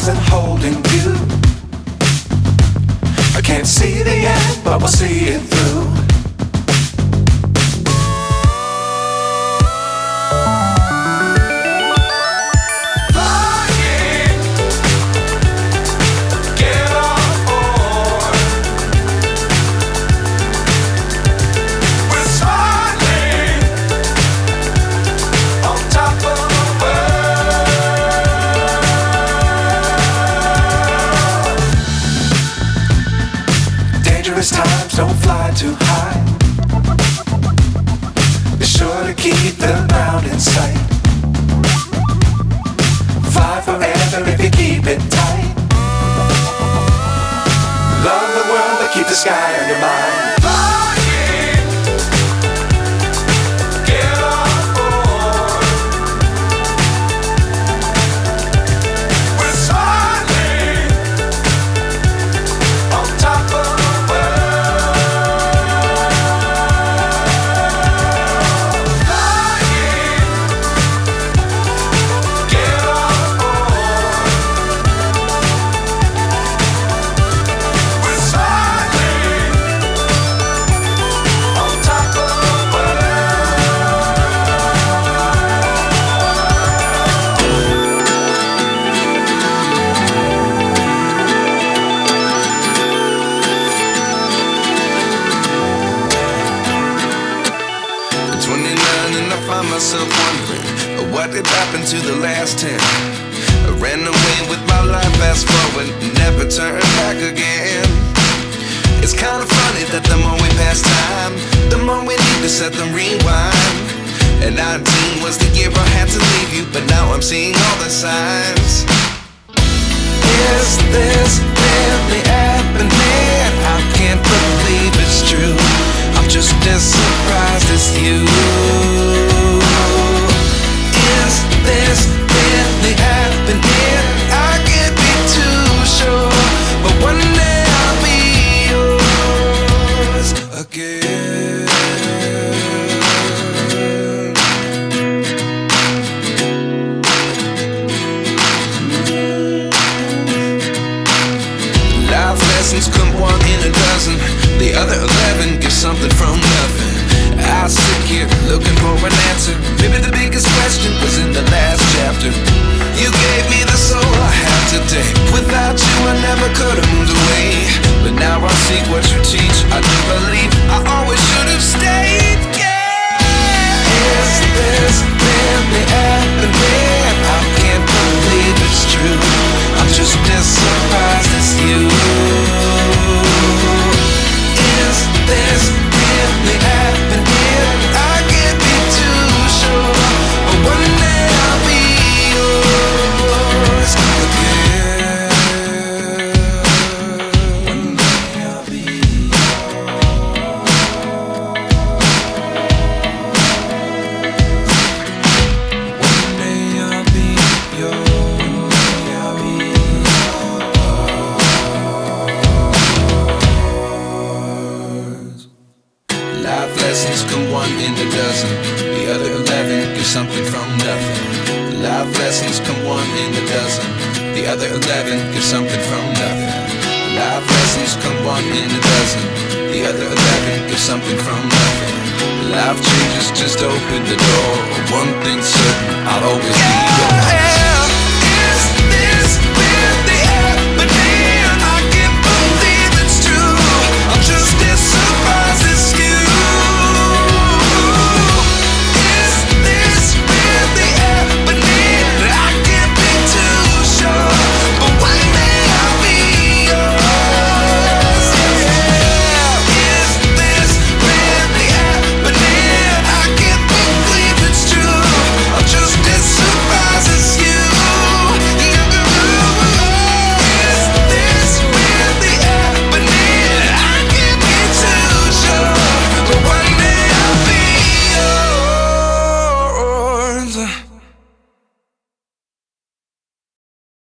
stars and holding you. I can't see the end, but we'll see it through. Times don't fly too high. Be sure to keep the ground in sight. Fly forever if you keep it tight. Love the world but keep the sky on your mind. Myself wondering what did happen to the last 10. I ran away with my life, fast forward, never turn back again. It's kinda funny that the more we pass time, the more we need to set the rewind. And 19 was the year I had to leave you, but now I'm seeing all the signs. Is this really happening? I can't believe it's true. I'm just as surprised as you. Is this really happening? I can't be too sure, but one day I'll be yours again. Life lessons come one in a dozen. The other 11 get something from nothing. I sit here looking for an answer. Maybe the biggest question was in the last chapter. You gave me the soul I have today. Without you I never could have moved away. But now I see what you teach. I do believe I always should have stayed. Yeah. Is this really happening? I can't believe it's true. I'm just as surprised as you. Is this really happening? I can't be too sure, but one day I'll be yours again. One day I'll be yours. One day I'll be yours. One day I'll be yours. Life lessons come one in a dozen. The other 11 get something from nothing. Life lessons come one in a dozen. The other 11 get something from nothing. Life lessons come one in a dozen. The other 11 get something from nothing. Life changes just open the door. One thing's certain, I'll always be